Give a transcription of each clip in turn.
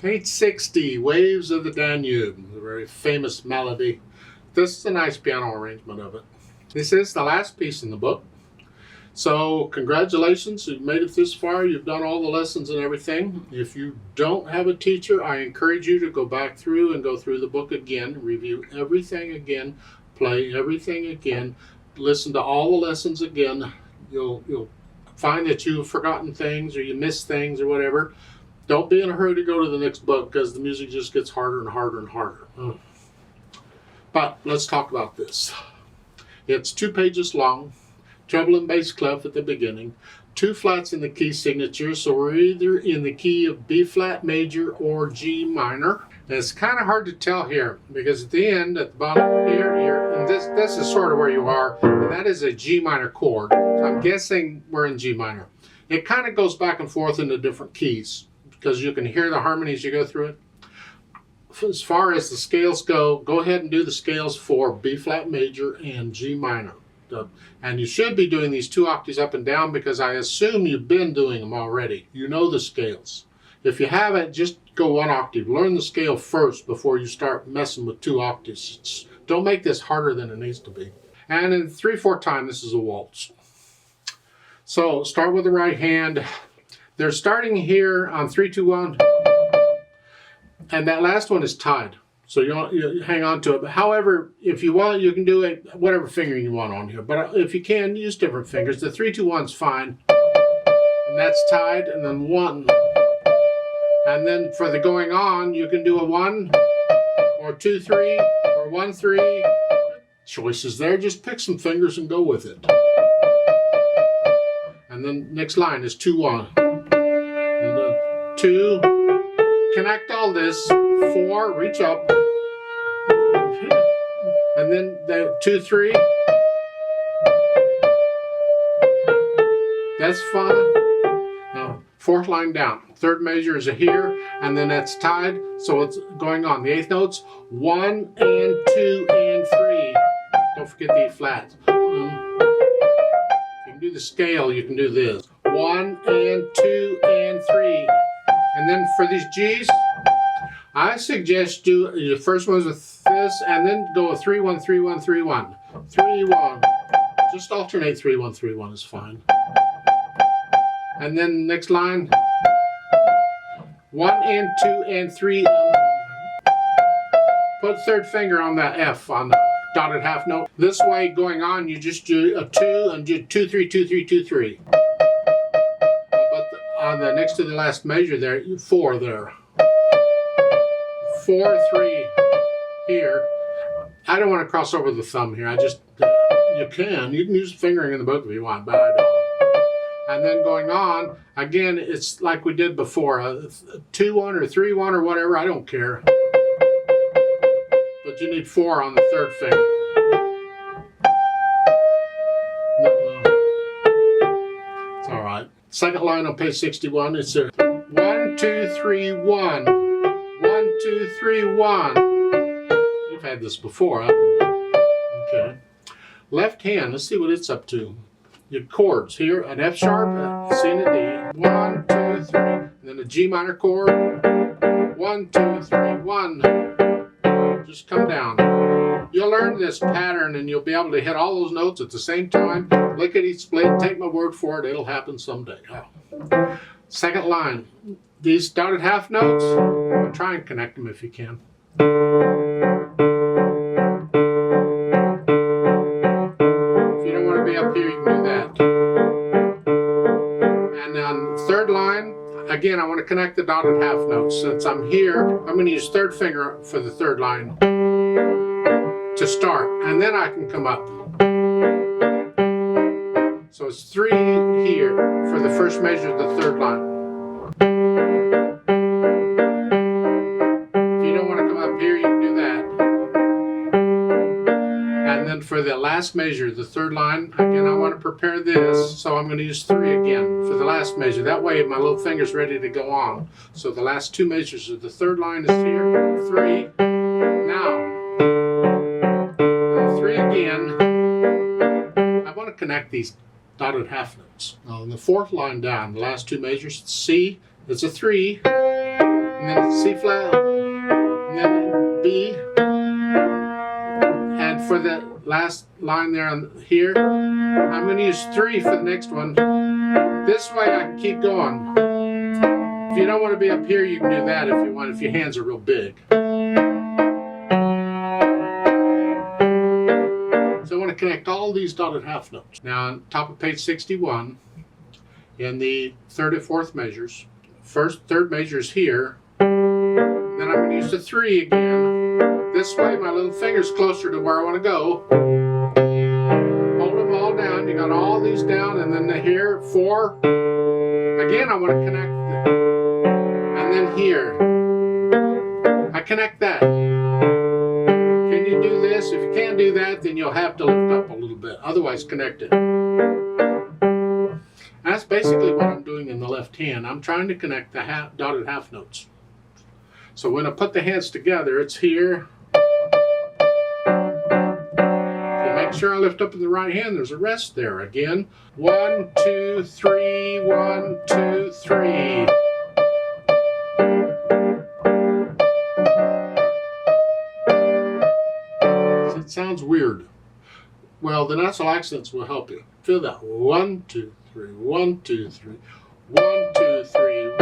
Page 60, Waves of the Danube, a very famous melody. This is a nice piano arrangement of it. This is the last piece in the book. So congratulations, you've made it this far. You've done all the lessons and everything. If you don't have a teacher, I encourage you to go back through and go through the book again, review everything again, play everything again, listen to all the lessons again. You'll find that you've forgotten things or you missed things or whatever. Don't be in a hurry to go to the next book because the music just gets harder and harder and harder. But let's talk about this. It's 2 pages long, treble and bass clef at the beginning, 2 flats in the key signature, so we're either in the key of B flat major or G minor. And it's kind of hard to tell here because at the end, at the bottom here, and this is sort of where you are, and that is a G minor chord. So I'm guessing we're in G minor. It kind of goes back and forth into different keys because you can hear the harmonies you go through it. As far as the scales go ahead and do the scales for B flat major and G minor. And you should be doing these 2 octaves up and down because I assume you've been doing them already. You know the scales. If you haven't, just go 1 octave. Learn the scale first before you start messing with 2 octaves. Don't make this harder than it needs to be. And in 3/4 time, this is a waltz. So start with the right hand. They're starting here on 3, 2, 1. And that last one is tied. So you hang on to it. But however, if you want, you can do it whatever finger you want on here. But if you can, use different fingers. The 3, 2, 1's fine. And that's tied, and then 1. And then for the going on, you can do a 1, or 2, 3, or 1, 3. Choices there. Just pick some fingers and go with it. And then next line is 2, 1. And then 2. Connect all this. 4, reach up. And then the 2, 3. That's fine. Now, 4th line down. 3rd measure is a here, and then that's tied, so it's going on. The 8th notes, 1 and 2 and 3. Don't forget the E flats. If you can do the scale, you can do this. 1 and 2 and 3. And then for these G's, I suggest do your first ones with this and then go a 3, 1, 3, 1, 3, 1. 3, 1. Just alternate 3, 1, 3, 1 is fine. And then next line, 1 and 2 and 3. Put 3rd finger on that F on the dotted half note. This way going on, you just do a 2 and do 2, 3, 2, 3, 2, 3. On the next to the last measure there, 4 there. 4, 3 here. I don't want to cross over the thumb here. You can use fingering in the book if you want, but I don't. And then going on, again, it's like we did before, 2, 1 or 3, 1 or whatever, I don't care. But you need 4 on the 3rd finger. It's all right. 2nd line on page 61, it's a 1, 2, 3, 1. 1, 2, 3, 1. You've had this before, haven't you? Okay. Left hand, let's see what it's up to. Your chords here, an F sharp, a C and a D. 1, 2, 3. And then a G minor chord. 1, 2, 3, 1. Just come down. You'll learn this pattern and you'll be able to hit all those notes at the same time. Lickety split, take my word for it, it'll happen someday. Oh. 2nd line. These dotted half notes, try and connect them if you can. If you don't want to be up here, you can do that. And on 3rd line, again, I want to connect the dotted half notes. Since I'm here, I'm going to use 3rd finger for the 3rd line to start, and then I can come up. So it's 3 here for the 1st measure of the 3rd line. If you don't want to come up here, you can do that. And then for the last measure, the 3rd line, again, I want to prepare this, so I'm going to use 3 again for the last measure. That way my little finger's ready to go on. So the last 2 measures of the 3rd line is here, 3. Now, 3 again. I want to connect these dotted half notes. Now, in the 4th line down, the last 2 measures, C, it's a 3. and then C flat, and then B. And for the last line there on here, I'm going to use 3 for the next one. This way I can keep going. If you don't want to be up here, you can do that if you want, if your hands are real big. So I want to connect all these dotted half notes. Now on top of page 61, in the third and fourth measures, third measure is here. Then I'm going to use the 3 again. This way my little finger's closer to where I want to go. Hold them all down. You got all these down, and then the here, 4. Again, I want to connect, and then here. I connect that. Can you do this? If you can't do that, then you'll have to lift up a little bit. Otherwise, connect it. That's basically what I'm doing in the left hand. I'm trying to connect the dotted half notes. So when I put the hands together, it's here. So make sure I lift up in the right hand. There's a rest there. Again, 1, 2, 3, 1, 2, 3. It sounds weird. Well, the nasal accents will help you. Feel that. 1, 2, 3, 1, 2, 3, 1, 2, 3.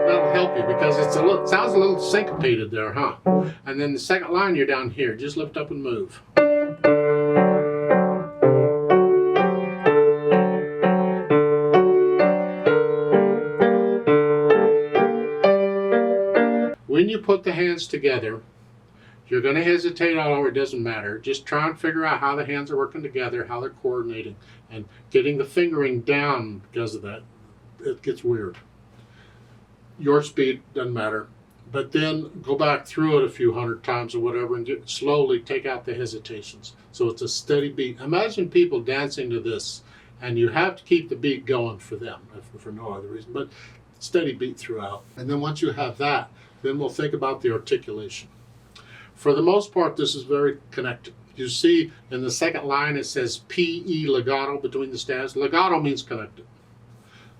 That'll help you because it sounds a little syncopated there, huh? And then the second line, you're down here. Just lift up and move. When you put the hands together, you're going to hesitate all over. It doesn't matter. Just try and figure out how the hands are working together, how they're coordinating, and getting the fingering down because of that. It gets weird. Your speed doesn't matter. But then go back through it a few hundred times or whatever and slowly take out the hesitations. So it's a steady beat. Imagine people dancing to this, and you have to keep the beat going for them, for no other reason, but steady beat throughout. And then once you have that, then we'll think about the articulation. For the most part, this is very connected. You see in the second line it says P-E legato between the staves. Legato means connected.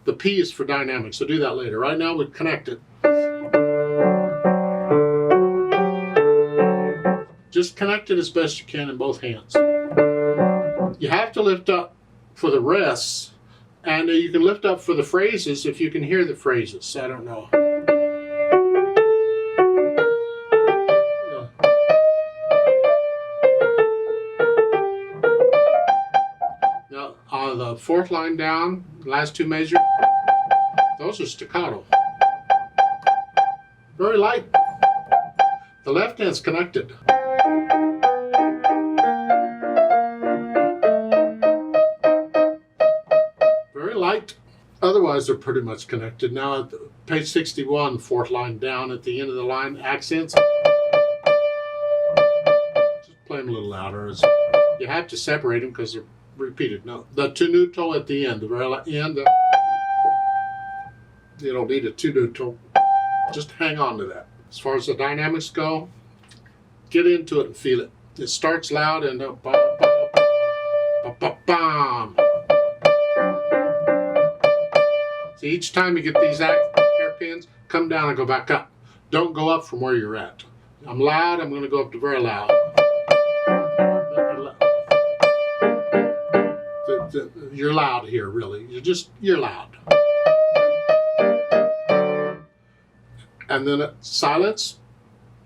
The P is for dynamic, so do that later. Right now we connect it. Just connect it as best you can in both hands. You have to lift up for the rests, and you can lift up for the phrases if you can hear the phrases. I don't know. The fourth line down, last 2 measures, those are staccato. Very light. The left hand's connected. Very light. Otherwise, they're pretty much connected. Now at page 61, fourth line down at the end of the line, accents. Just play them a little louder. You have to separate them because they're repeated note. The tenuto at the end, the very end. You don't need a tenuto. Just hang on to that. As far as the dynamics go, get into it and feel it. It starts loud and bam. See, each time you get these hairpins, come down and go back up. Don't go up from where you're at. I'm loud, I'm going to go up to very loud. You're loud here, really. You're loud. And then silence,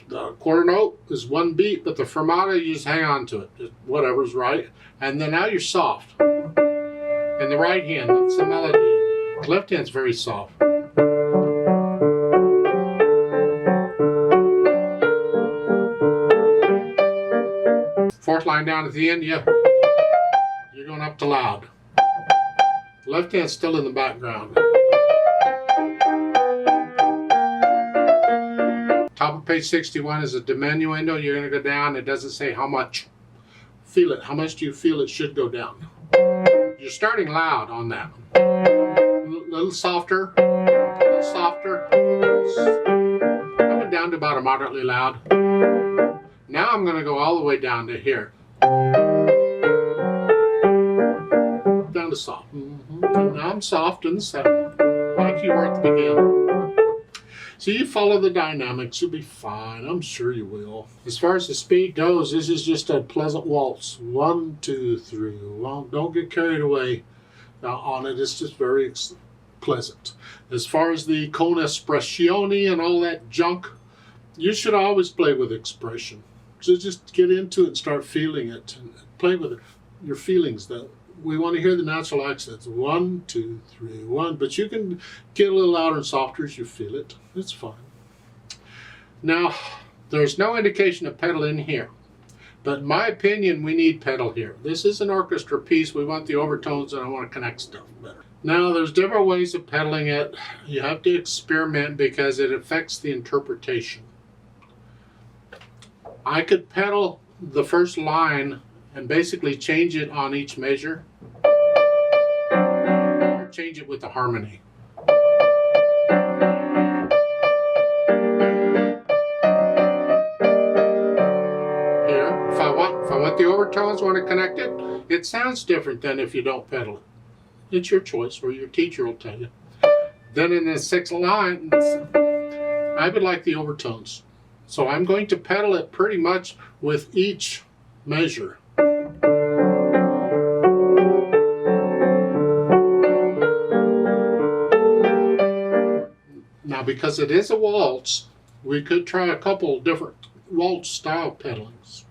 the quarter note is 1 beat, but the fermata, you just hang on to it. Just whatever's right. And then now you're soft. In the right hand, that's the melody. The left hand's very soft. Fourth line down at the end, you're going up to loud. The left hand's still in the background. Top of page 61 is a diminuendo. You're going to go down. It doesn't say how much. Feel it. How much do you feel it should go down? You're starting loud on that one. A little softer. A little softer. I went down to about a moderately loud. Now I'm going to go all the way down to here. Down to soft. And now I'm soft in the second, like you were at the beginning. So you follow the dynamics, you'll be fine. I'm sure you will. As far as the speed goes, this is just a pleasant waltz. 1, 2, 3. Well, don't get carried away on it. It's just very pleasant. As far as the con espressione and all that junk, you should always play with expression. So just get into it and start feeling it and play with it. Your feelings, though. We want to hear the natural accents. 1, 2, 3, 1. But you can get a little louder and softer as you feel it. It's fine. Now, there's no indication of pedal in here. But in my opinion, we need pedal here. This is an orchestra piece. We want the overtones and I want to connect stuff better. Now, there's different ways of pedaling it. You have to experiment because it affects the interpretation. I could pedal the first line and basically change it on each measure, or change it with the harmony. Here, if I want the overtones, want to connect it, it sounds different than if you don't pedal it. It's your choice, or your teacher will tell you. Then in the sixth line, I would like the overtones. So I'm going to pedal it pretty much with each measure. Now, because it is a waltz, we could try a couple different waltz style pedalings.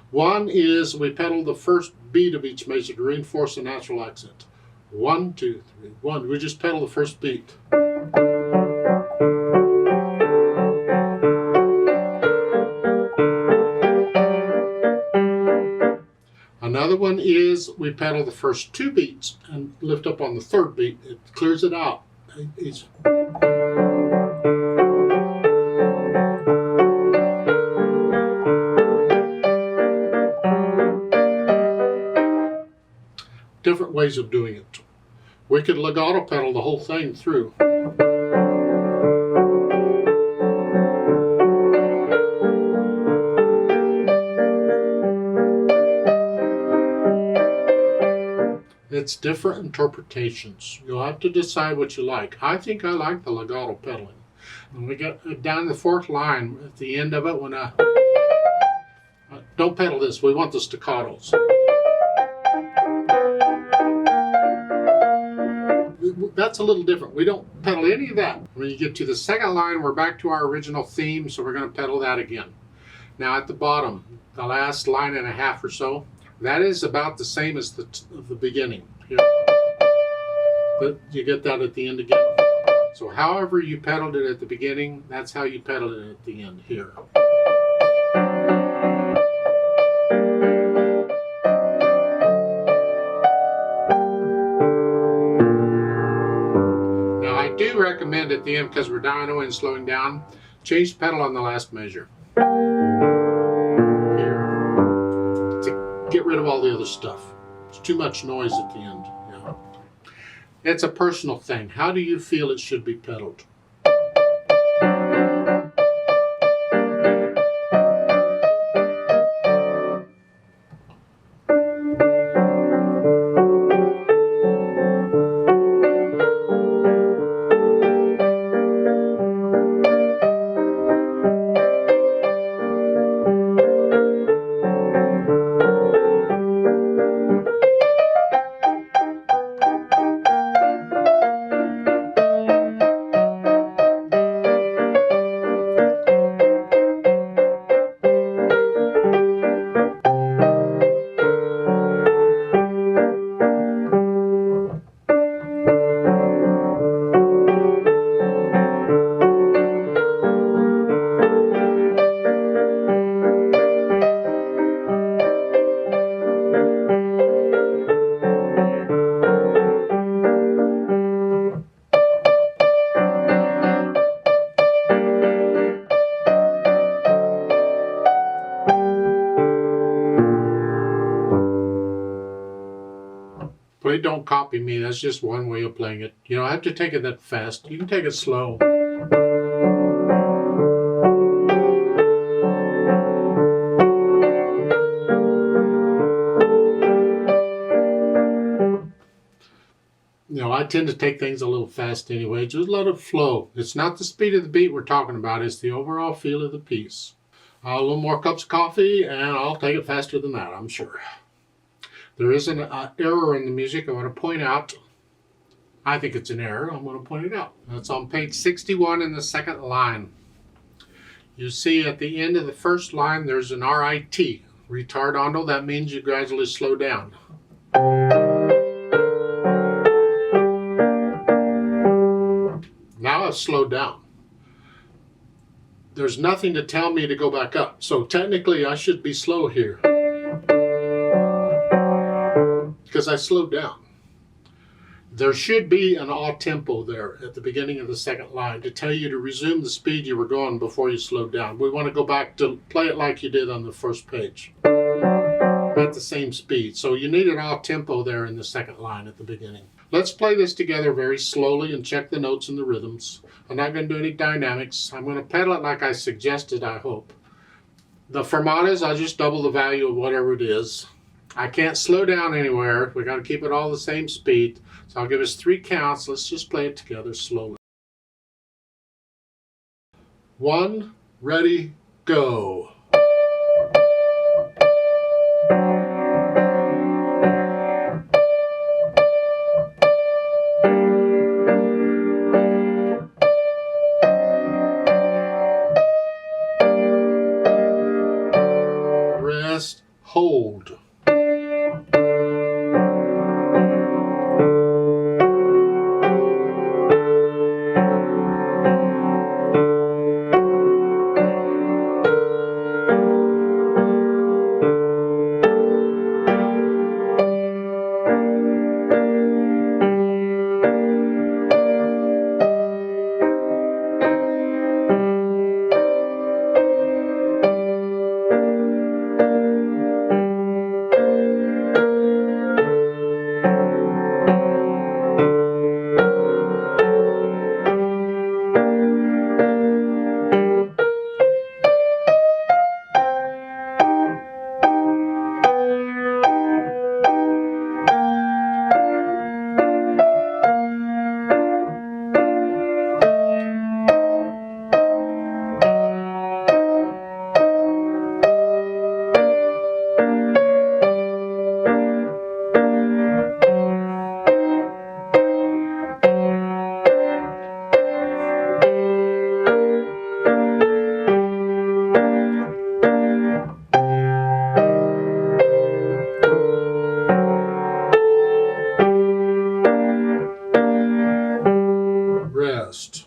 One is we pedal the first beat of each measure to reinforce the natural accent. 1, 2, 3, 1. We just pedal the first beat. Another one is we pedal the first 2 beats and lift up on the third beat. It clears it out. It's different ways of doing it. We could legato pedal the whole thing through. It's different interpretations. You'll have to decide what you like. I think I like the legato pedaling. And we get down the 4th line at the end of it when don't pedal this, we want the staccatos. That's a little different. We don't pedal any of that. When you get to the 2nd line, we're back to our original theme, so we're going to pedal that again. Now at the bottom, the last line and a half or so, that is about the same as the beginning. Here. But you get that at the end again. So however you pedaled it at the beginning, that's how you pedal it at the end here. Now I do recommend at the end, because we're dynoing and slowing down, change the pedal on the last measure. Get rid of all the other stuff. It's too much noise at the end. Yeah. It's a personal thing. How do you feel it should be pedaled? Please don't copy me. That's just one way of playing it. You don't have to take it that fast. You can take it slow. I tend to take things a little fast anyway. Just let it flow. It's not the speed of the beat we're talking about. It's the overall feel of the piece. A little more cups of coffee, and I'll take it faster than that, I'm sure. There is an error in the music I want to point out. I think it's an error. I'm going to point it out. That's on page 61 in the second line. You see at the end of the first line, there's an RIT, retardando. That means you gradually slow down. Now I've slowed down. There's nothing to tell me to go back up. So technically I should be slow here because I slowed down. There should be an off tempo there at the beginning of the second line to tell you to resume the speed you were going before you slowed down. We want to go back to play it like you did on the first page at the same speed. So you need an off tempo there in the second line at the beginning. Let's play this together very slowly and check the notes and the rhythms. I'm not going to do any dynamics. I'm going to pedal it like I suggested, I hope. The fermatas, I'll just double the value of whatever it is. I can't slow down anywhere. We got to keep it all the same speed. So I'll give us 3 counts. Let's just play it together slowly. 1, ready, go. Rest, hold. Rest.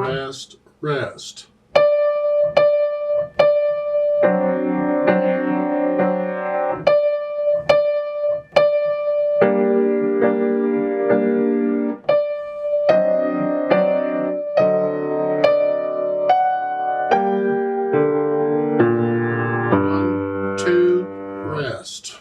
Rest, rest. One, two, rest.